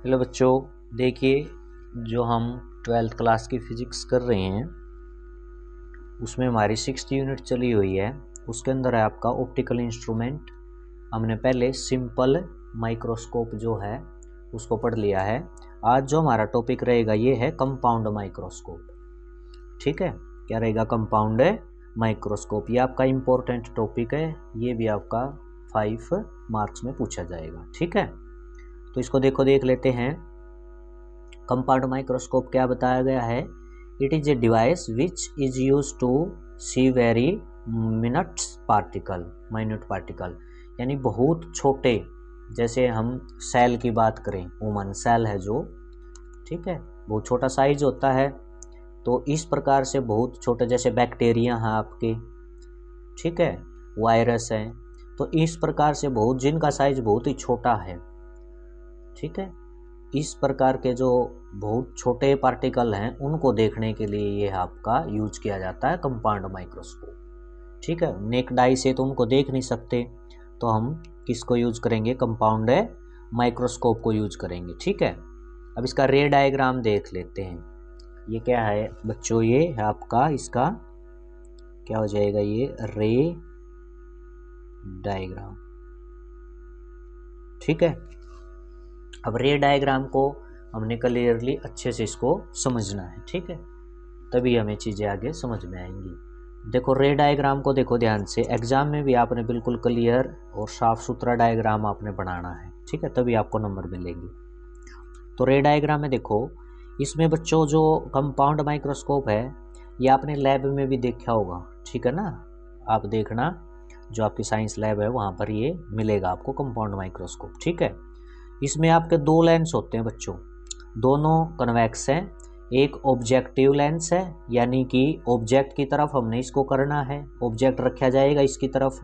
Hello बच्चों, देखिए जो हम 12th क्लास की फ़िज़िक्स कर रहे हैं उसमें हमारी 6th यूनिट चली हुई है। उसके अंदर है आपका ऑप्टिकल इंस्ट्रूमेंट। हमने पहले सिंपल माइक्रोस्कोप जो है उसको पढ़ लिया है। आज जो हमारा टॉपिक रहेगा ये है कंपाउंड माइक्रोस्कोप। ठीक है, क्या रहेगा? Compound microscope. ये आपका इम्पोर्टेंट टॉपिक है, ये भी आपका 5 मार्क्स में पूछा जाएगा। ठीक है, तो इसको देख लेते हैं। कंपाउंड माइक्रोस्कोप क्या बताया गया है? It is a device which is use to see very minute particle, यानी बहुत छोटे। जैसे हम सेल की बात करें, ह्यूमन सेल है जो, ठीक है, बहुत छोटा साइज होता है। तो इस प्रकार से बहुत छोटे, जैसे बैक्टीरिया हैं आपके, ठीक है, वायरस हैं, तो इस प्रकार से बहुत, जिनका साइज बहुत ही छोटा है, ठीक है, इस प्रकार के जो बहुत छोटे पार्टिकल हैं उनको देखने के लिए ये आपका यूज किया जाता है कंपाउंड माइक्रोस्कोप। ठीक है, नेक्ड आई से तो उनको देख नहीं सकते, तो हम किसको यूज करेंगे? कंपाउंड माइक्रोस्कोप को यूज करेंगे। ठीक है, अब इसका रे डायग्राम देख लेते हैं। ये क्या है बच्चों? ये है आपका, इसका क्या हो जाएगा? ये रे डायग्राम। ठीक है, अब रे डायग्राम को हमने क्लियरली अच्छे से इसको समझना है। ठीक है, तभी हमें चीज़ें आगे समझ में आएंगी। देखो रे डायग्राम को देखो ध्यान से, एग्जाम में भी आपने बिल्कुल क्लियर और साफ सुथरा डायग्राम आपने बनाना है। ठीक है, तभी आपको नंबर मिलेंगे। तो रे डायग्राम में देखो, इसमें बच्चों जो कंपाउंड माइक्रोस्कोप है ये आपने लैब में भी देखा होगा। ठीक है ना, आप देखना जो आपकी साइंस लैब है वहाँ पर ये मिलेगा आपको कंपाउंड माइक्रोस्कोप। ठीक है, इसमें आपके दो लेंस होते हैं बच्चों, दोनों कन्वेक्स हैं। एक ऑब्जेक्टिव लेंस है, यानी कि ऑब्जेक्ट की तरफ हमने इसको करना है, ऑब्जेक्ट रखा जाएगा इसकी तरफ।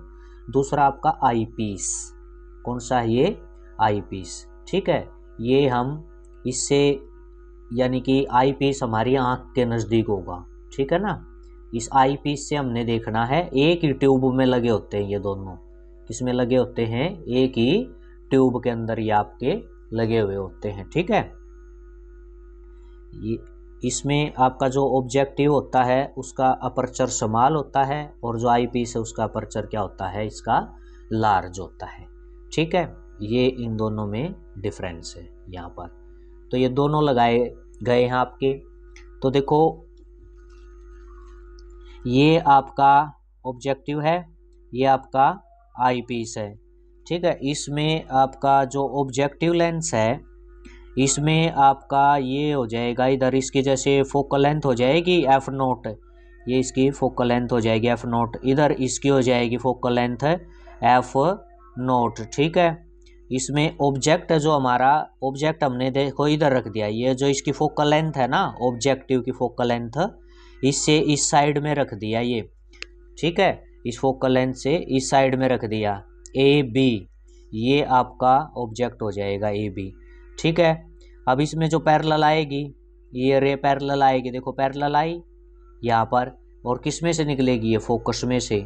दूसरा आपका आई पीस। कौन सा है ये? आई पीस। ठीक है, ये हम इससे, यानी कि आई पीस हमारी आँख के नज़दीक होगा। ठीक है ना, इस आई पीस से हमने देखना है। एक ही ट्यूब में लगे होते हैं ये दोनों। किस में लगे होते हैं? एक ही ट्यूब के अंदर ये आपके लगे हुए होते हैं। ठीक है, ये इसमें आपका जो ऑब्जेक्टिव होता है उसका अपर्चर स्मॉल होता है, और जो आई पीस है उसका अपर्चर क्या होता है? इसका लार्ज होता है। ठीक है, ये इन दोनों में डिफरेंस है यहाँ पर। तो ये दोनों लगाए गए हैं आपके। तो देखो ये आपका ऑब्जेक्टिव है, ये आपका आई पीस है। ठीक है, इसमें आपका जो ऑब्जेक्टिव लेंस है इसमें आपका ये हो जाएगा, इधर इसकी जैसे फोकल लेंथ हो जाएगी f0, ये इसकी फोकल लेंथ हो जाएगी f0, इधर इसकी हो जाएगी फोकल लेंथ f0। ठीक है, इसमें ऑब्जेक्ट जो हमारा ऑब्जेक्ट हमने देखो इधर रख दिया, ये जो इसकी फोकल लेंथ है ना, ऑब्जेक्टिव की फोकल लेंथ, इससे इस साइड में रख दिया ये। ठीक है, इस फोकल लेंथ से इस साइड में रख दिया ए बी, ये आपका ऑब्जेक्ट हो जाएगा ए बी। ठीक है, अब इसमें जो पैरेलल आएगी, ये रे पैरेलल आएगी, देखो पैरेलल आई यहाँ पर, और किस में से निकलेगी? ये फोकस में से।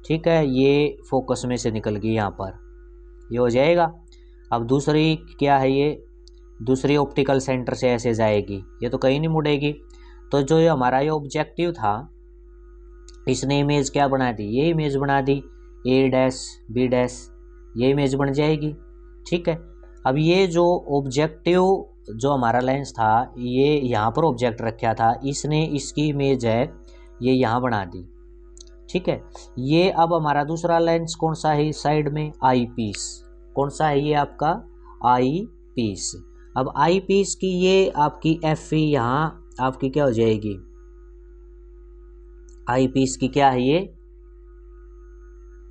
ठीक है, ये फोकस में से निकल गई यहाँ पर, ये हो जाएगा। अब दूसरी क्या है? ये दूसरी ऑप्टिकल सेंटर से ऐसे जाएगी, ये तो कहीं नहीं मुड़ेगी। तो जो ये हमारा ये ऑब्जेक्टिव था, इसने इमेज क्या बना दी? ये इमेज बना दी, ए डैश बी डैश, ये इमेज बन जाएगी। ठीक है, अब ये जो ऑब्जेक्टिव जो हमारा लेंस था, ये यहाँ पर ऑब्जेक्ट रखा था, इसने इसकी इमेज है ये यहाँ बना दी। ठीक है, ये अब हमारा दूसरा लेंस कौन सा है? इस साइड में आई पीस। कौन सा है? ये आपका आई पीस। अब आई पीस की ये आपकी एफ ई यहाँ आपकी क्या हो जाएगी? आई पीस की क्या है? ये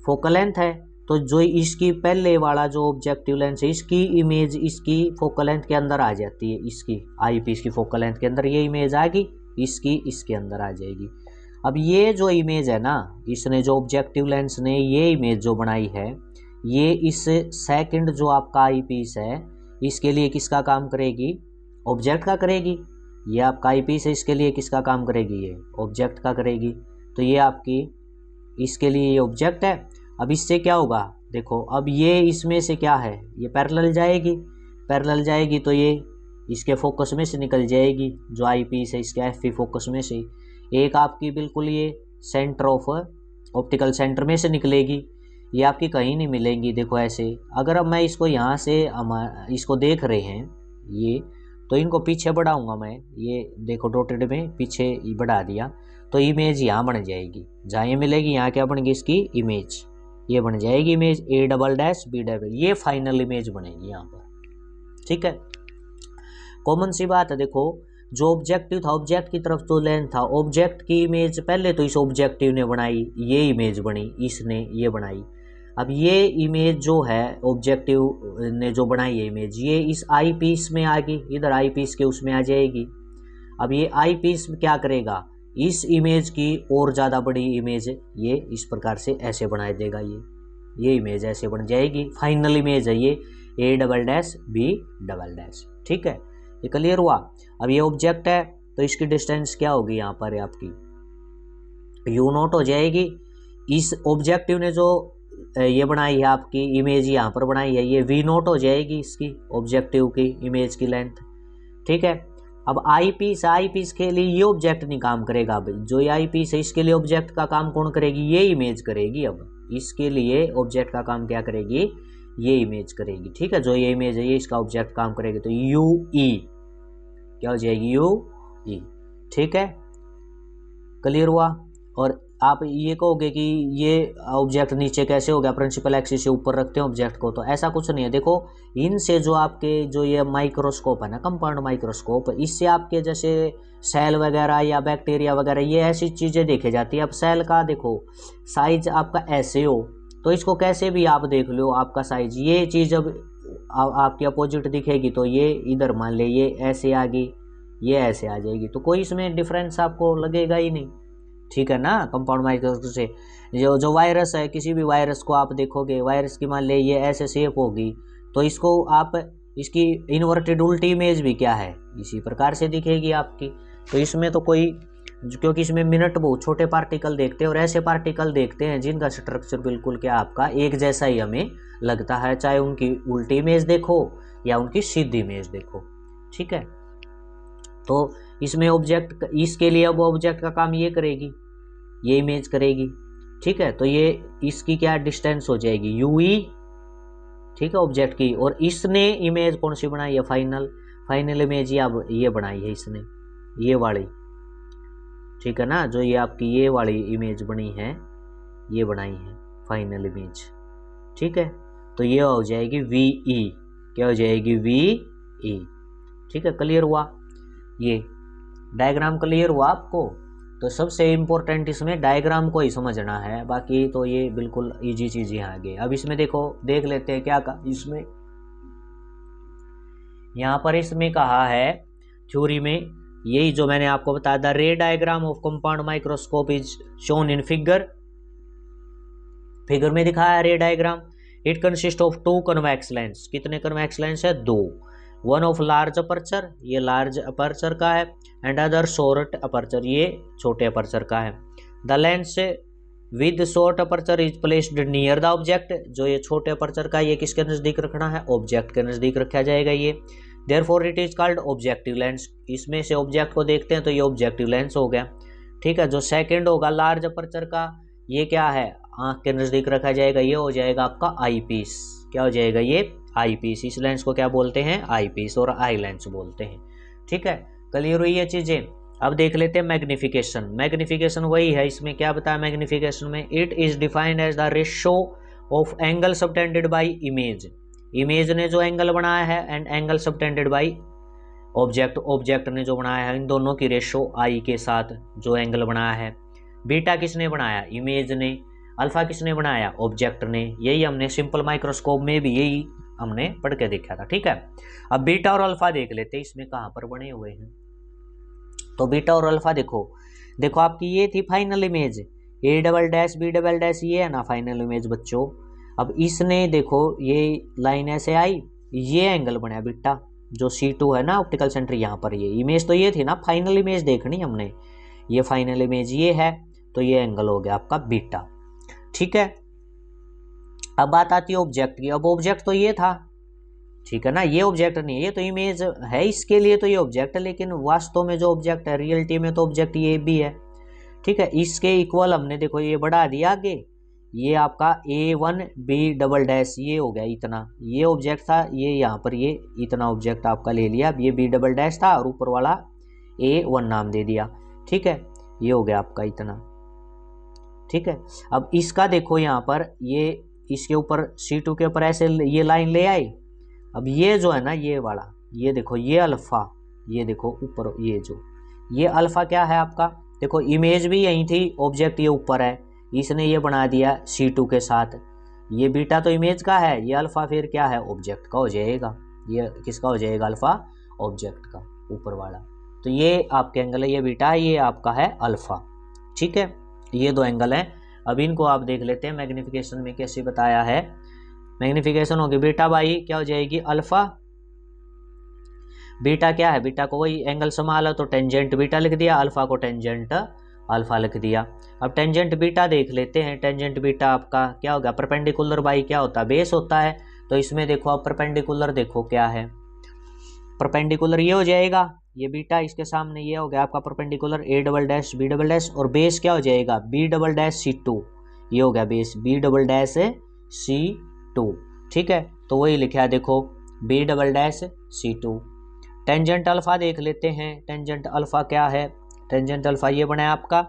फोकल लेंथ है। तो जो इसकी पहले वाला जो ऑब्जेक्टिव लेंस है, इसकी इमेज इसकी फोकल लेंथ के अंदर आ जाती है, इसकी आई पीस की फोकल लेंथ के अंदर ये इमेज आ गई, इसकी इसके अंदर आ जाएगी। अब ये जो इमेज है ना, इसने जो ऑब्जेक्टिव लेंस ने ये इमेज जो बनाई है, ये इस सेकंड जो आपका आई पीस है इसके लिए किसका काम करेगी? ऑब्जेक्ट का करेगी। ये आपका आई पीस है, इसके लिए किसका काम करेगी? ये ऑब्जेक्ट का करेगी। तो ये आपकी इसके लिए ये ऑब्जेक्ट है। अब इससे क्या होगा? देखो अब ये इसमें से क्या है? ये पैरेलल जाएगी, पैरेलल जाएगी तो ये इसके फोकस में से निकल जाएगी, जो आई पीस है इसके एफ फोकस में से। एक आपकी बिल्कुल ये सेंटर ऑफ ऑप्टिकल सेंटर में से निकलेगी, ये आपकी कहीं नहीं मिलेंगी। देखो ऐसे, अगर अब मैं इसको यहाँ से इसको देख रहे हैं ये, तो इनको पीछे बढ़ाऊंगा मैं, ये देखो डॉटेड में पीछे बढ़ा दिया, तो इमेज यहाँ बन जाएगी। जहाँ ये मिलेगी यहाँ क्या बनेगी इसकी इमेज, ये बन जाएगी इमेज A'-B', ये फाइनल इमेज बनेगी यहाँ पर। ठीक है, कॉमन सी बात है। देखो जो ऑब्जेक्टिव था, ऑब्जेक्ट की तरफ जो लेंस था, ऑब्जेक्ट की इमेज पहले तो इस ऑब्जेक्टिव ने बनाई, ये इमेज बनी, इसने ये बनाई। अब ये इमेज जो है ऑब्जेक्टिव ने जो बनाई है इमेज, ये इस आई पीस में आ गई, इधर आई पीस के उसमें आ जाएगी। अब ये आई पीस क्या करेगा, इस इमेज की और ज़्यादा बड़ी इमेज ये इस प्रकार से ऐसे बना देगा, ये इमेज ऐसे बन जाएगी। फाइनल इमेज है ये A'-B'। ठीक है, ये क्लियर हुआ। अब ये ऑब्जेक्ट है तो इसकी डिस्टेंस क्या होगी यहाँ पर आपकी U0 हो जाएगी। इस ऑब्जेक्टिव ने जो ये बनाई है आपकी इमेज यहाँ पर बनाई है, ये V0 हो जाएगी इसकी ऑब्जेक्टिव की इमेज की लेंथ। ठीक है, अब आई पीस के लिए ये ऑब्जेक्ट नहीं काम करेगा। अब जो ये आई पीस है इसके लिए ऑब्जेक्ट का काम कौन करेगी, ये इमेज करेगी। अब इसके लिए ऑब्जेक्ट का काम क्या करेगी, ये इमेज करेगी। ठीक है, जो ये इमेज है ये इसका ऑब्जेक्ट काम करेगी, तो UE क्या हो जाएगी, UE। ठीक है, क्लियर हुआ। और आप ये कहोगे कि ये ऑब्जेक्ट नीचे कैसे हो गया, प्रिंसिपल एक्सिस से ऊपर रखते हैं ऑब्जेक्ट को, तो ऐसा कुछ नहीं है। देखो इनसे जो आपके जो ये माइक्रोस्कोप है ना, कंपाउंड माइक्रोस्कोप, इससे आपके जैसे सेल वगैरह या बैक्टीरिया वगैरह ये ऐसी चीज़ें देखी जाती है। अब सेल का देखो साइज आपका ऐसे हो तो इसको कैसे भी आप देख लो आपका साइज, ये चीज़ अब आपकी अपोजिट दिखेगी तो ये इधर मान ले ये ऐसे आ गई, ये ऐसे आ जाएगी, तो कोई इसमें डिफरेंस आपको लगेगा ही नहीं। ठीक है ना, कंपाउंड माइक्रोस्कोप से जो वायरस है, किसी भी वायरस को आप देखोगे, वायरस की मान ले ये ऐसे शेप होगी, तो इसको आप इसकी इन्वर्टेड उल्टी इमेज भी क्या है इसी प्रकार से दिखेगी आपकी। तो इसमें तो कोई, क्योंकि इसमें मिनट बहुत छोटे पार्टिकल देखते हैं और ऐसे पार्टिकल देखते हैं जिनका स्ट्रक्चर बिल्कुल क्या आपका एक जैसा ही हमें लगता है, चाहे उनकी उल्टी इमेज देखो या उनकी सीधी इमेज देखो। ठीक है, तो इसमें ऑब्जेक्ट, इसके लिए अब ऑब्जेक्ट का काम ये करेगी, ये इमेज करेगी। ठीक है, तो ये इसकी क्या डिस्टेंस हो जाएगी UE। ठीक है, ऑब्जेक्ट की, और इसने इमेज कौन सी बनाई है, फाइनल इमेज ये बनाई है इसने, ये वाली। ठीक है ना, जो ये आपकी ये वाली इमेज बनी है, ये बनाई है फाइनल इमेज। ठीक है, तो ये हो जाएगी VE, क्या हो जाएगी VE। ठीक है, क्लियर हुआ, ये डायग्राम क्लियर हुआ आपको। तो सबसे इम्पोर्टेंट इसमें डायग्राम को ही समझना है, बाकी तो ये बिल्कुल इजी चीज़ यहाँ आ गई। अब इसमें देखो, देख लेते हैं क्या कहा इसमें। यहाँ पर इसमें कहा है थ्योरी में, यही जो मैंने आपको बताया, द रे diagram of compound microscope is shown in figure में दिखाया है रे diagram. It consist of 2 convex lens. कितने कन्वेक्स लेंस है, 2। वन ऑफ लार्ज अपर्चर, ये लार्ज अपर्चर का है, एंड अदर शॉर्ट अपर्चर, ये छोटे अपर्चर का है। The lens with short aperture is placed near the object. जो ये छोटे अपर्चर का, ये किसके नज़दीक रखना है, ऑब्जेक्ट के नज़दीक रखा जाएगा ये। Therefore it is called objective lens. इसमें से ऑब्जेक्ट को देखते हैं तो ये ऑब्जेक्टिव लेंस हो गया। ठीक है, जो सेकंड होगा लार्ज अपर्चर का, ये क्या है, आंख के नज़दीक रखा जाएगा, ये हो जाएगा आपका आई पीस। क्या हो जाएगा, ये आई पीस। इस लेंस को क्या बोलते हैं, आई पीस और आई लेंस बोलते हैं। ठीक है, क्लियर हुई ये चीज़ें। अब देख लेते हैं मैग्निफिकेशन। मैग्निफिकेशन वही है, इसमें क्या बताया मैग्निफिकेशन में, it is defined as the ratio of angle subtended by image. Image ने जो एंगल बनाया है and angle subtended by object ने जो बनाया है, इन दोनों की रेशो आई के साथ जो एंगल बनाया है। बीटा किसने बनाया, इमेज ने। अल्फा किसने बनाया, ऑब्जेक्ट ने। यही हमने सिंपल माइक्रोस्कोप में भी यही हमने पढ़ के देखा था। ठीक है, अब बीटा और अल्फा देख लेते हैं इसमें कहाँ पर बने हुए हैं। तो बीटा और अल्फा देखो आपकी ये थी फाइनल इमेज, A'-B', ये है ना फाइनल इमेज बच्चों। अब इसने देखो ये लाइन ऐसे आई, ये एंगल बनाया बीटा, जो C2 है ना ऑप्टिकल सेंटर, यहाँ पर ये इमेज तो ये थी ना, फाइनल इमेज देखनी हमने, ये फाइनल इमेज ये है, तो ये एंगल हो गया आपका बीटा। ठीक है, अब बात आती है ऑब्जेक्ट की। अब ऑब्जेक्ट तो ये था, ठीक है ना, ये ऑब्जेक्ट नहीं है, ये तो इमेज है इसके लिए तो ये ऑब्जेक्ट है, लेकिन वास्तव में जो ऑब्जेक्ट है रियलिटी में तो ऑब्जेक्ट ये भी है। ठीक है, इसके इक्वल हमने देखो ये बढ़ा दिया आगे, ये आपका A1B डबल डैश ये हो गया इतना, ये ऑब्जेक्ट था, ये यहाँ पर ये इतना ऑब्जेक्ट आपका ले लिया। अब ये B डबल डैश था और ऊपर वाला A1 नाम दे दिया। ठीक है, ये हो गया आपका इतना। ठीक है, अब इसका देखो यहाँ पर ये इसके ऊपर C2 के ऊपर ऐसे ये लाइन ले आई। अब ये जो है ना ये वाला, ये देखो ये अल्फा, ये देखो ऊपर ये जो ये अल्फा क्या है आपका, देखो इमेज भी यही थी, ऑब्जेक्ट ये ऊपर है, इसने ये बना दिया C2 के साथ। ये बीटा तो इमेज का है, ये अल्फा फिर क्या है ऑब्जेक्ट का हो जाएगा। ये किसका हो जाएगा अल्फा, ऑब्जेक्ट का ऊपर वाला। तो ये आपके एंगल है, ये बीटा है, ये आपका है अल्फा। ठीक है, ये दो एंगल हैं। अब इनको आप देख लेते हैं मैग्निफिकेशन में कैसे बताया है। मैग्निफिकेशन होगी बीटा बाई क्या हो जाएगी अल्फा। बीटा क्या है, बीटा को वही एंगल संभाला तो टेंजेंट बीटा लिख दिया, अल्फा को टेंजेंट अल्फा लिख दिया। अब टेंजेंट बीटा देख लेते हैं। टेंजेंट बीटा आपका क्या होगा, परपेंडिकुलर बाई क्या होता है, बेस होता है। तो इसमें देखो आप परपेंडिकुलर देखो क्या है, परपेंडिकुलर ये हो जाएगा, ये बीटा इसके सामने ये हो गया आपका perpendicular A double dash B double dash, और बेस क्या हो जाएगा B डबल डैश C2, ये हो गया base B double dash C2। ठीक है, तो वही लिखा है देखो B double dash C2। Tangent alpha देख लेते हैं। टेंजेंट अल्फा क्या है, टेंजेंट अल्फा ये बना है आपका,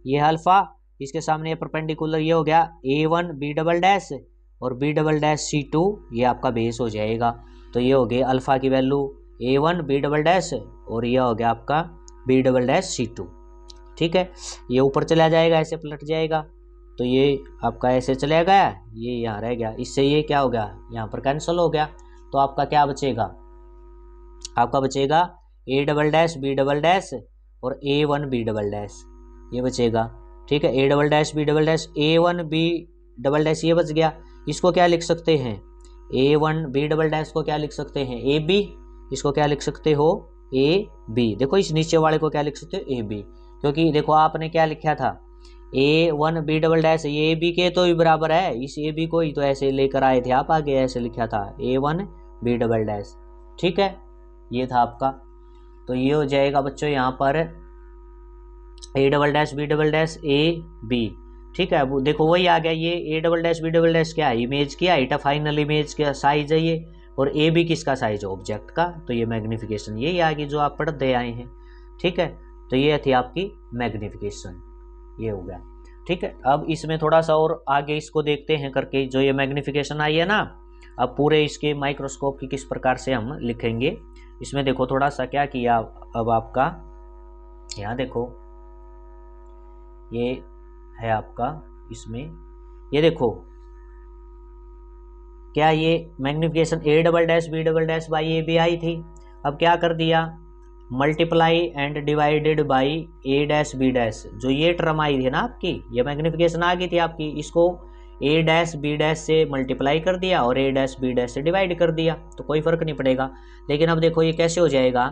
ये अल्फा, इसके सामने परपेंडिकुलर ये हो गया A1B डबल डैश और B डबल डैश C2, ये आपका बेस हो जाएगा। तो ये हो गया अल्फा की वैल्यू A1B डबल डैश और ये हो गया आपका B डबल डैश C2। ठीक है, ये ऊपर चला जाएगा, ऐसे पलट जाएगा, तो ये आपका ऐसे चला गया, ये यहाँ रह गया, इससे ये क्या हो गया यहाँ पर कैंसिल हो गया। तो आपका क्या बचेगा, आपका बचेगा A double dash B double dash और A1B डबल डैश, ये बचेगा। ठीक है, A double dash B double dash A1B double dash ये बच गया। इसको क्या लिख सकते हैं, A1B डबल डैश को क्या लिख सकते हैं AB, इसको क्या लिख सकते हो AB। देखो इस नीचे वाले को क्या लिख सकते हो AB, क्योंकि देखो आपने क्या लिखा था A1B डबल डैश, ये AB के तो ही बराबर है, इस AB को ही तो ऐसे लेकर आए थे आप, आगे ऐसे लिखा था A1B डबल डैश। ठीक है, ये था आपका। तो ये हो जाएगा बच्चों यहाँ पर A double dash B double dash AB। ठीक है, वो देखो वही आ गया, ये A double dash B double dash क्या है, इमेज क्या है, फाइनल इमेज का साइज है ये, और AB किसका साइज है, ऑब्जेक्ट का। तो ये मैग्निफिकेशन यही आ गई जो आप पढ़ते आए हैं। ठीक है, तो ये थी आपकी मैग्निफिकेशन, ये हो गया। ठीक है, अब इसमें थोड़ा सा और आगे इसको देखते हैं करके, जो ये मैग्निफिकेशन आई है ना, अब पूरे इसके माइक्रोस्कोप की किस प्रकार से हम लिखेंगे। इसमें देखो थोड़ा सा क्या किया, अब आपका यहाँ देखो ये है आपका, इसमें ये देखो क्या ये magnification A double dash B double dash by AB आई थी। अब क्या कर दिया, multiply and divided by A dash B dash, जो ये टर्म आई थी ना आपकी, ये मैग्निफिकेशन आ गई थी आपकी, इसको A डैश B डैश से मल्टीप्लाई कर दिया और A डैश B डैश से डिवाइड कर दिया, तो कोई फर्क नहीं पड़ेगा। लेकिन अब देखो ये कैसे हो जाएगा,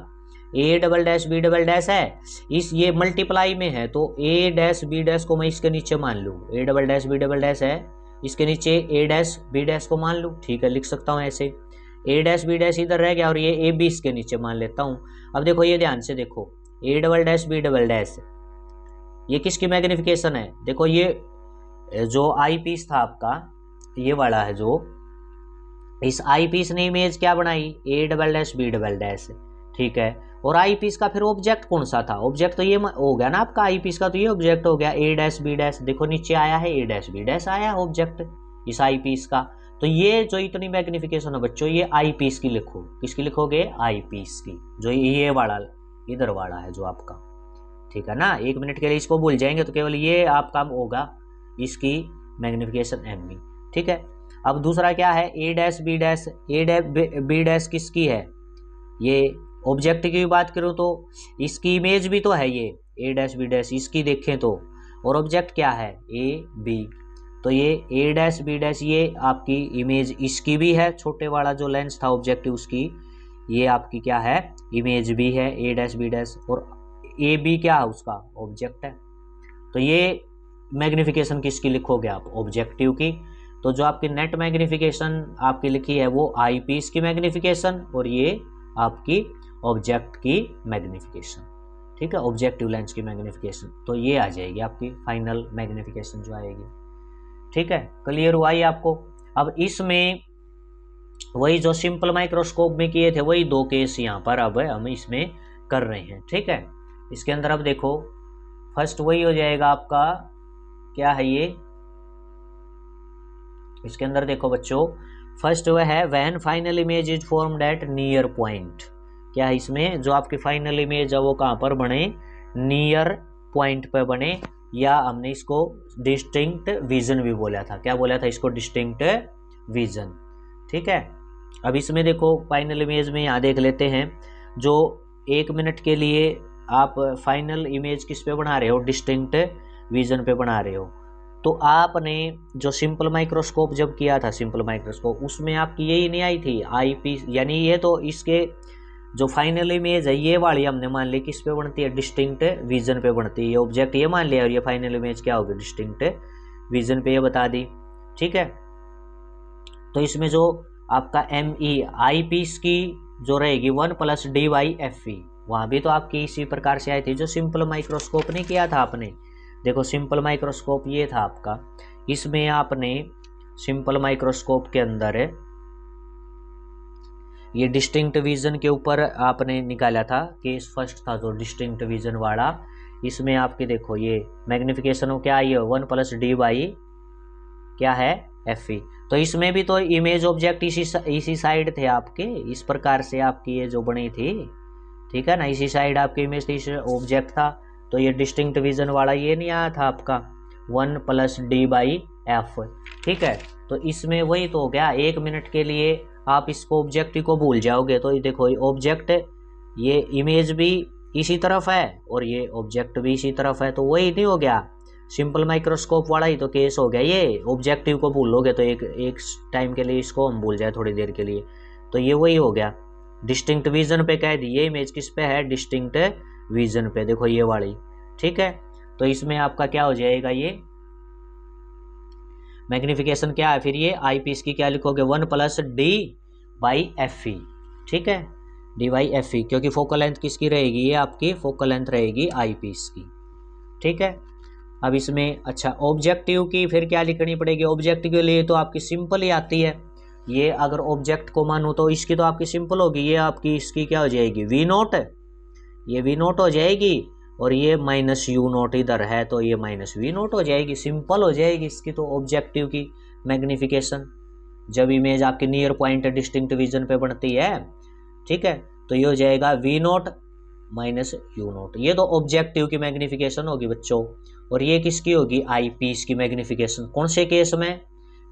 A double dash B double dash है, इस ये मल्टीप्लाई में है, तो A डैश B डैश को मैं इसके नीचे मान लूँ, A double dash B double dash है, इसके नीचे A डैश B डैश को मान लूँ। ठीक है, लिख सकता हूँ ऐसे, A डैश B डैश इधर रह गया और ये AB इसके नीचे मान लेता हूँ। अब देखो ये ध्यान से देखो, A double dash B double dash ये किसकी मैग्निफिकेशन है, देखो ये जो आई पीस था आपका, ये वाला है, जो इस आई पीस ने इमेज क्या बनाई, A double dash B double dash. ठीक है, और आई पीस का फिर ऑब्जेक्ट कौन सा था, ऑब्जेक्ट तो ये हो गया ना आपका आई पीस का, तो ये ऑब्जेक्ट हो गया A डैश B डैश। देखो नीचे आया है A डैश B डैश आया ऑब्जेक्ट इस आई पीस का। तो ये जो इतनी मैग्निफिकेशन है बच्चों, ये आई पीस की लिखो, किसकी लिखोगे, आई पीस की, जो ये वाला इधर वाला है जो आपका। ठीक है ना, 1 मिनट के लिए इसको भूल जाएंगे तो केवल ये आपका होगा इसकी मैग्निफिकेशन एम। ठीक है, अब दूसरा क्या है, A dash B dash, A dash B dash किसकी है, ये ऑब्जेक्ट की बात करूँ तो इसकी इमेज भी तो है ये A डैश B डैश, इसकी देखें तो, और ऑब्जेक्ट क्या है A B, तो ये A डैश B डैश ये आपकी इमेज इसकी भी है, छोटे वाला जो लेंस था ऑब्जेक्टिव उसकी, ये आपकी क्या है इमेज भी है A डैश B डैश, और A B क्या है उसका ऑब्जेक्ट है। तो ये मैग्निफिकेशन किसकी लिखोगे आप, ऑब्जेक्टिव की। तो जो आपकी नेट मैग्निफिकेशन आपकी लिखी है वो आई पीस की मैग्निफिकेशन और ये आपकी ऑब्जेक्ट की मैग्निफिकेशन, ठीक है, ऑब्जेक्टिव लेंस की मैग्निफिकेशन। तो ये आ जाएगी आपकी फाइनल मैग्निफिकेशन जो आएगी, ठीक है। क्लियर हुआ ये आपको। अब इसमें वही जो सिंपल माइक्रोस्कोप में किए थे वही दो केस यहाँ पर अब हम इसमें कर रहे हैं, ठीक है। इसके अंदर अब देखो फर्स्ट वही हो जाएगा आपका, क्या है ये, इसके अंदर देखो बच्चों फर्स्ट वह है when final image is formed at near point. क्या है इसमें जो आपकी फाइनल इमेज है वो कहाँ पर बने, नियर पॉइंट पे बने, या हमने इसको डिस्टिंक्ट विजन भी बोला था। क्या बोला था इसको, डिस्टिंक्ट विजन, ठीक है। अब इसमें देखो फाइनल इमेज में यहाँ देख लेते हैं, जो 1 मिनट के लिए आप फाइनल इमेज किस पे बना रहे हो, डिस्टिंक्ट विजन पे बना रहे हो। तो आपने जो सिंपल माइक्रोस्कोप जब किया था, सिंपल माइक्रोस्कोप, उसमें आपकी यही नहीं आई थी आई पीस, यानी ये तो इसके जो फाइनल इमेज है ये वाली हमने मान ली किस पे बनती है, डिस्टिंक्ट विजन पे बनती है। ये ऑब्जेक्ट ये मान लिया और ये फाइनल इमेज क्या होगी, डिस्टिंक्ट विजन पे ये बता दी, ठीक है। तो इसमें जो आपका ME आई पीस की जो रहेगी 1 + DY/FE, वहाँ भी तो आपकी इसी प्रकार से आई थी जो सिंपल माइक्रोस्कोप ने किया था आपने। देखो सिंपल माइक्रोस्कोप ये था आपका, इसमें आपने सिंपल माइक्रोस्कोप के अंदर ये डिस्टिंक्ट विजन के ऊपर आपने निकाला था, केस फर्स्ट था जो डिस्टिंक्ट विजन वाला। इसमें आपके देखो ये मैग्निफिकेशन क्या आई है, 1 + DY क्या है, FE। तो इसमें भी तो इमेज ऑब्जेक्ट इसी साइड थे आपके, इस प्रकार से आपकी ये जो बनी थी, ठीक है ना, इसी साइड आपकी इमेज थी, ऑब्जेक्ट था। तो ये डिस्टिंक्ट विजन वाला ये नहीं आया था आपका 1 + D/F, ठीक है। तो इसमें वही तो हो गया, 1 मिनट के लिए आप इसको ऑब्जेक्ट को भूल जाओगे तो ये देखो ऑब्जेक्ट, ये इमेज भी इसी तरफ है और ये ऑब्जेक्ट भी इसी तरफ है, तो वही नहीं हो गया, सिंपल माइक्रोस्कोप वाला ही तो केस हो गया। ये ऑब्जेक्टिव को भूलोगे तो एक टाइम के लिए इसको हम भूल जाए थोड़ी देर के लिए, तो ये वही हो गया, डिस्टिंक्ट विजन पे कह दी। ये इमेज किस पे है, डिस्टिंक्ट विजन पे, देखो ये वाली, ठीक है। तो इसमें आपका क्या हो जाएगा, ये मैग्निफिकेशन क्या है, फिर ये आई पीस की क्या लिखोगे, 1 + D/FE, ठीक है, D/FE, क्योंकि फोकल लेंथ किसकी रहेगी, ये आपकी फोकल लेंथ रहेगी आई पीस की, ठीक है। अब इसमें अच्छा ऑब्जेक्टिव की फिर क्या लिखनी पड़ेगी, ऑब्जेक्टिव के लिए तो आपकी सिंपल ही आती है। ये अगर ऑब्जेक्ट को मानो तो इसकी तो आपकी सिंपल होगी, ये आपकी इसकी क्या हो जाएगी, V0, ये V0 हो जाएगी, और ये -U0 इधर है तो ये -V0 हो जाएगी, सिंपल हो जाएगी इसकी तो ऑब्जेक्टिव की मैग्निफिकेशन, जब इमेज आपकी नियर पॉइंट डिस्टिंक्ट विजन पे बनती है, ठीक है। तो ये हो जाएगा V0 - U0, ये तो ऑब्जेक्टिव की मैग्निफिकेशन होगी बच्चों। और ये किसकी होगी, आई पीस की मैग्निफिकेशन, कौन से केस में,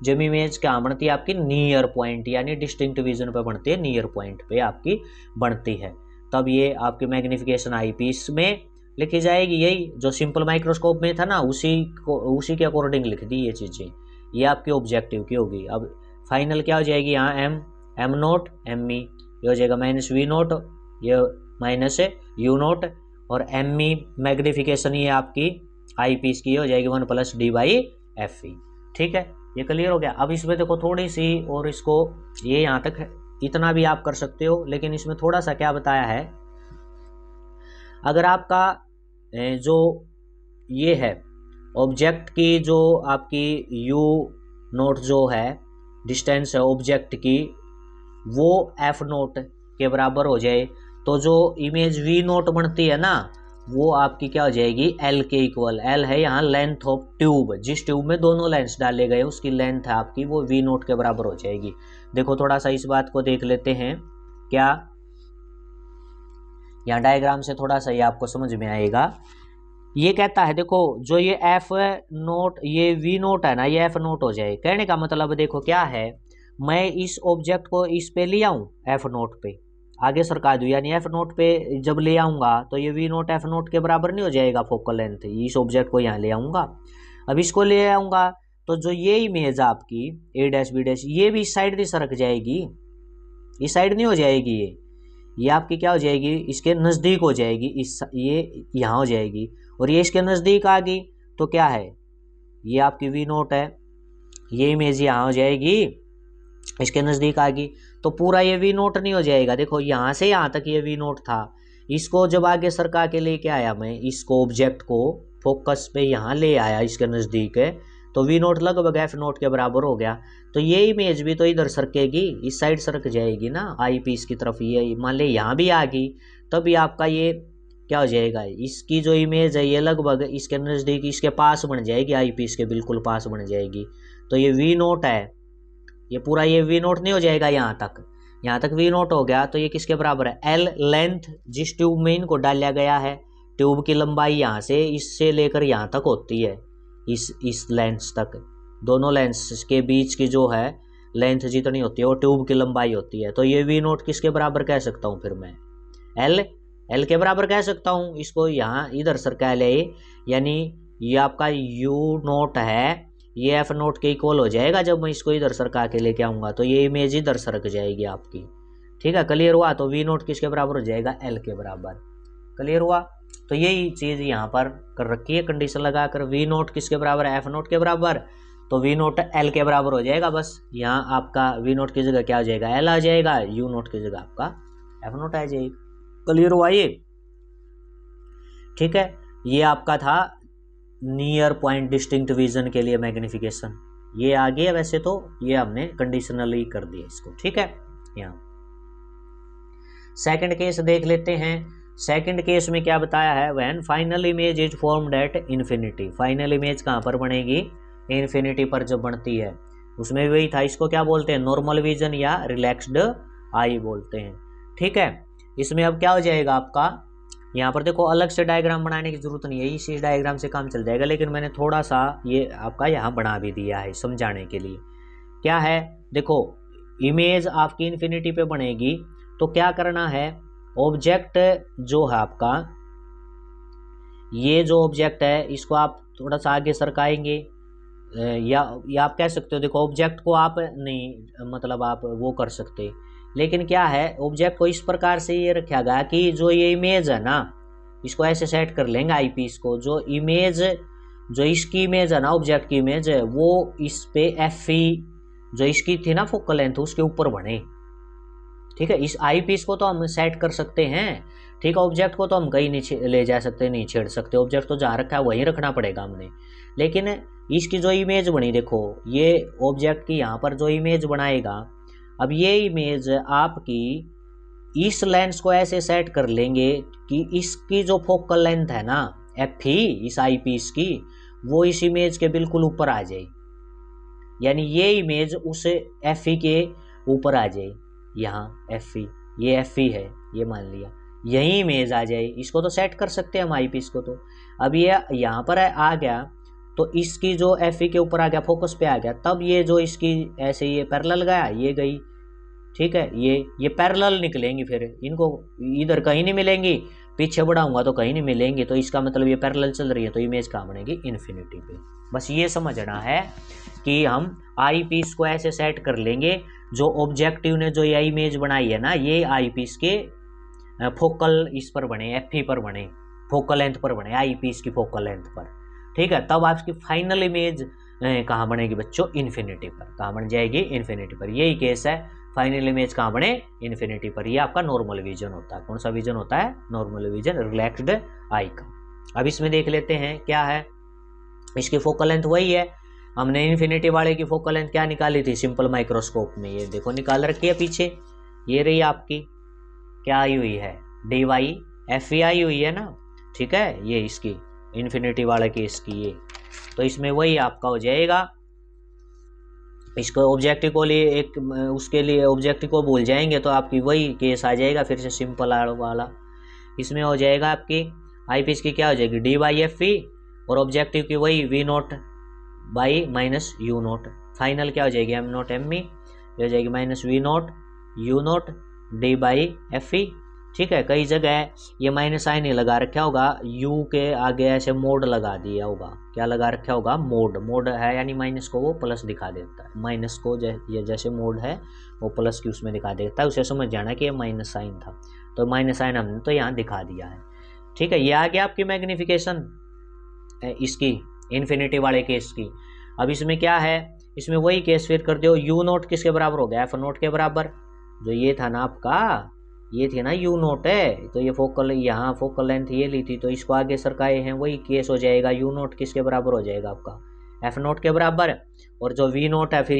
जब इमेज क्या बनती है आपकी नियर पॉइंट, यानी डिस्टिंक्ट विजन पे बनती है, नियर पॉइंट पे आपकी बनती है, तब ये आपकी मैग्निफिकेशन आई पीस में लिखी जाएगी। यही जो सिंपल माइक्रोस्कोप में था ना, उसी के अकॉर्डिंग लिख दी ये चीज़ें, ये आपकी ऑब्जेक्टिव की होगी। अब फाइनल क्या हो जाएगी, यहाँ M0 ME, ये हो जाएगा -V0, ये -U0, और ME मैग्निफिकेशन ये आपकी आई पीस की हो जाएगी 1 + D/FE, ठीक है। ये क्लियर हो गया। अब इसमें देखो थोड़ी सी, और इसको ये यहाँ तक इतना भी आप कर सकते हो, लेकिन इसमें थोड़ा सा क्या बताया है, अगर आपका जो ये है ऑब्जेक्ट की जो आपकी U0 जो है डिस्टेंस है ऑब्जेक्ट की, वो F0 के बराबर हो जाए, तो जो इमेज V0 बनती है ना, वो आपकी क्या हो जाएगी, L के इक्वल। L है यहाँ लेंथ ऑफ ट्यूब, जिस ट्यूब में दोनों लेंस डाले गए उसकी लेंथ है आपकी, वो V0 के बराबर हो जाएगी। देखो थोड़ा सा इस बात को देख लेते हैं, क्या यहाँ डायग्राम से थोड़ा सा ये आपको समझ में आएगा। ये कहता है देखो, जो ये F0 ये V0 है ना, ये F0 हो जाए। कहने का मतलब देखो क्या है, मैं इस ऑब्जेक्ट को इस पे ले आऊँ F0 पे, आगे सरका दूँ, यानी F0 पे जब ले आऊँगा तो ये V0 F0 के बराबर नहीं हो जाएगा फोकल लेंथ, इस ऑब्जेक्ट को यहाँ ले आऊँगा। अब इसको ले आऊँगा तो जो ये इमेज आपकी A', ये भी इस साइड भी सरक जाएगी, इस साइड नहीं हो जाएगी, ये आपकी क्या हो जाएगी, इसके नज़दीक हो जाएगी, ये यहाँ हो जाएगी, और ये इसके नज़दीक आ गई तो क्या है, ये आपकी V0 है, ये इमेज यहाँ हो जाएगी, इसके नज़दीक आ गई, तो पूरा ये वी नोट नहीं हो जाएगा। देखो यहाँ से यहाँ तक ये वी नोट था, इसको जब आगे सरका के लेके आया मैं, इसको ऑब्जेक्ट को फोकस पे यहाँ ले आया, इसके नज़दीक है, तो वी नोट लगभग एफ नोट के बराबर हो गया। तो ये इमेज भी तो इधर सरकेगी, इस साइड सरक जाएगी ना आई पीस की तरफ। ये मान ले यहाँ भी आ गई, तभी आपका ये क्या हो जाएगा, इसकी जो इमेज है ये लगभग इसके नज़दीक, इसके पास बन जाएगी, आई पीस के बिल्कुल पास बन जाएगी। तो ये वी नोट है, ये पूरा ये वी नोट नहीं हो जाएगा यहाँ तक वी नोट हो गया, तो ये किसके बराबर है, एल लेंथ जिस ट्यूब में इनको डाला गया है, ट्यूब की लंबाई यहाँ से इससे लेकर यहाँ तक होती है, इस लेंस तक, दोनों लेंस के बीच की जो है लेंथ जितनी होती है वो ट्यूब की लंबाई होती है। तो ये वी नोट किसके बराबर कह सकता हूँ फिर मैं, एल के बराबर कह सकता हूँ। इसको यहाँ इधर सरका ले, यानी ये आपका यू नोट है, ये एफ नोट के इक्वल हो जाएगा जब मैं इसको इधर सरका के लेके आऊँगा, तो ये इमेज इधर सरक जाएगी आपकी। ठीक है, क्लियर हुआ। तो वी नोट किसके बराबर हो जाएगा, एल के बराबर। क्लियर हुआ। तो यही चीज़ यहाँ पर कर रखी है, कंडीशन लगाकर वी नोट किसके बराबर है, एफ नोट के बराबर, तो वी नोट एल के बराबर हो जाएगा। बस यहाँ आपका वी नोट की जगह क्या हो जाएगा, एल आ जाएगा, यू नोट की जगह आपका एफ नोट आ जाएगी। क्लियर हुआ ये। ठीक है, ये आपका था नियर पॉइंट डिस्टिंक्ट विजन के लिए मैग्निफिकेशन। ये आ गया, वैसे तो ये हमने कंडीशनली कर दिया इसको। ठीक है, यहाँ सेकंड केस देख लेते हैं। सेकंड केस में क्या बताया है, when final image is formed at infinity. Final image कहाँ पर बनेगी, इन्फिनिटी पर जब बनती है, उसमें वही था, इसको क्या बोलते हैं, नॉर्मल विजन या रिलैक्स्ड आई बोलते हैं। ठीक है, इसमें अब क्या हो जाएगा आपका, यहाँ पर देखो अलग से डायग्राम बनाने की जरूरत नहीं है, इसी डायग्राम से काम चल जाएगा, लेकिन मैंने थोड़ा सा ये आपका यहाँ बना भी दिया है समझाने के लिए। क्या है, देखो इमेज आपकी इन्फिनिटी पे बनेगी, तो क्या करना है, ऑब्जेक्ट जो है आपका, ये जो ऑब्जेक्ट है इसको आप थोड़ा सा आगे सरकाएंगे, या आप कह सकते हो, देखो ऑब्जेक्ट को आप नहीं, मतलब आप वो कर सकते, लेकिन क्या है, ऑब्जेक्ट को इस प्रकार से ये रखा गया कि जो ये इमेज है ना, इसको ऐसे सेट कर लेंगे आई पीस को, जो इमेज, जो इसकी इमेज है ना, ऑब्जेक्ट की इमेज है, वो इस पे एफ ई जो इसकी थी ना फोकल लेंथ, उसके ऊपर बने। ठीक है, इस आई पीस को तो हम सेट कर सकते हैं। ठीक है, ऑब्जेक्ट को तो हम कहीं नहीं ले जा सकते, नहीं छेड़ सकते, ऑब्जेक्ट तो जहाँ रखा है वहीं रखना पड़ेगा हमने। लेकिन इसकी जो इमेज बनी, देखो ये ऑब्जेक्ट की यहाँ पर जो इमेज बनाएगा, अब ये इमेज आपकी इस लेंस को ऐसे सेट कर लेंगे कि इसकी जो फोकल लेंथ है ना एफ ई, इस आई पीस की, वो इस इमेज के बिल्कुल ऊपर आ जाए, यानी ये इमेज उस एफ ई के ऊपर आ जाए। यहाँ एफ ई, ये एफ ई है, ये मान लिया, यही इमेज आ जाए, इसको तो सेट कर सकते हैं हम आई पीस को। तो अब ये यहाँ पर आ गया, तो इसकी जो एफ ई के ऊपर आ गया, फोकस पे आ गया, तब ये जो इसकी ऐसे ये पैरेलल गया, ये गई। ठीक है, ये पैरेलल निकलेंगी, फिर इनको इधर कहीं नहीं मिलेंगी, पीछे बढ़ाऊंगा तो कहीं नहीं मिलेंगी, तो इसका मतलब ये पैरेलल चल रही है, तो इमेज कहाँ बनेगी, इन्फिनिटी पे। बस ये समझना है कि हम आई पीस को ऐसे सेट कर लेंगे, जो ऑब्जेक्टिव ने जो ये इमेज बनाई है ना, ये आई पीस के फोकल इस पर बने, एफ ई पर बने, फोकल लेंथ पर बने, आई पीस की फोकल लेंथ पर। ठीक है, तब आपकी फाइनल इमेज कहाँ बनेगी बच्चों, इन्फिनिटी पर। कहाँ बन जाएगी, इन्फिनिटी पर। यही केस है, फाइनल इमेज कहाँ बने, इन्फिनिटी पर। ये आपका नॉर्मल विजन होता है। कौन सा विजन होता है, नॉर्मल विजन, रिलैक्स्ड आई का। अब इसमें देख लेते हैं क्या है, इसकी फोकल लेंथ वही है, हमने इन्फिनिटी वाले की फोकल लेंथ क्या निकाली थी सिंपल माइक्रोस्कोप में, ये देखो निकाल रखी है पीछे, ये रही आपकी क्या आई हुई है, डी वाई एफ ई आई हुई है ना। ठीक है, ये इसकी इन्फिनिटी वाले की इसकी ये, तो इसमें वही आपका हो जाएगा। इसको ऑब्जेक्टिव को लिए एक, उसके लिए ऑब्जेक्टिव को भूल जाएंगे तो आपकी वही केस आ जाएगा, फिर से सिंपल वाला। इसमें हो जाएगा आपकी आई पीस की क्या हो जाएगी, डी बाई एफ ई, और ऑब्जेक्टिव की वही V naught by minus U naught. Final क्या हो जाएगी, एम नोट एम ई, हो जाएगी minus V naught U naught D by F E. ठीक है, कई जगह ये माइनस साइन ही लगा रखा होगा, यू के आगे ऐसे मोड लगा दिया होगा, क्या लगा रखा होगा, मोड है, यानी माइनस को वो प्लस दिखा देता है, माइनस को ये जैसे मोड है वो प्लस की उसमें दिखा देता है, उसे समझ जाना कि ये माइनस साइन था, तो माइनस साइन हमने तो यहाँ दिखा दिया है। ठीक है, ये आ गया आपकी मैग्निफिकेशन इसकी इन्फिनिटी वाले केस की। अब इसमें क्या है, इसमें वही केस फिर कर दो, यू नोट किसके बराबर हो गया, एफ नोट के बराबर। जो ये था ना आपका, ये थी ना यू नोट है, तो ये फोकल, यहाँ फोकल लेंथ ये ली थी, तो इसको आगे सरकाए हैं, वही केस हो जाएगा। यू नोट किसके बराबर हो जाएगा आपका, एफ नोट के बराबर। और जो वी नोट है फिर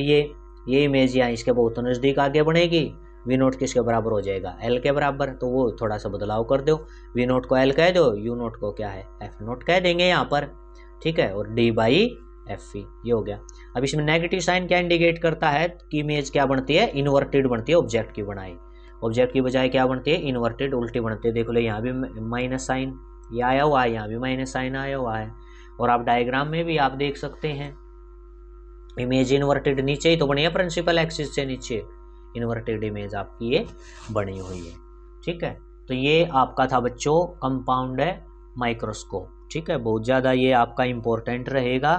ये इमेज यहाँ इसके बहुत नज़दीक आगे बढ़ेगी, वी नोट किसके बराबर हो जाएगा, एल के बराबर। तो वो थोड़ा सा बदलाव कर दो, वी नोट को एल कह दो, यू नोट को क्या है, एफ नोट कह देंगे यहाँ पर, ठीक है। और डी बाई एफ ई, ये हो गया। अब इसमें नेगेटिव साइन क्या इंडिकेट करता है कि इमेज क्या बनती है, इन्वर्टेड बनती है ऑब्जेक्ट की बनाई, ऑब्जेक्ट की बजाय क्या बनती है, इन्वर्टेड, उल्टी बनती है। देख लो यहाँ भी माइनस साइन ये आया हुआ है, यहाँ भी माइनस साइन आया हुआ है। और आप डायग्राम में भी आप देख सकते हैं इमेज इन्वर्टेड नीचे ही तो बनी है, प्रिंसिपल एक्सिस से नीचे इन्वर्टेड इमेज आपकी ये बनी हुई है, ठीक है। तो ये आपका था बच्चों कंपाउंड माइक्रोस्कोप, ठीक है। बहुत ज़्यादा ये आपका इम्पोर्टेंट रहेगा,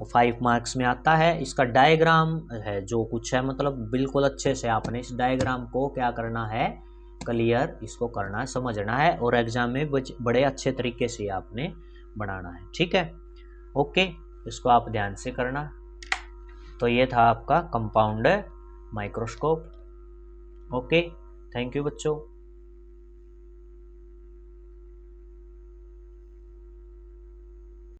5 मार्क्स में आता है। इसका डायग्राम है जो कुछ है, मतलब बिल्कुल अच्छे से आपने इस डायग्राम को क्या करना है, क्लियर इसको करना है, समझना है, और एग्जाम में बड़े अच्छे तरीके से आपने बनाना है, ठीक है। ओके, इसको आप ध्यान से करना। तो ये था आपका compound microscope. Okay, thank you बच्चों।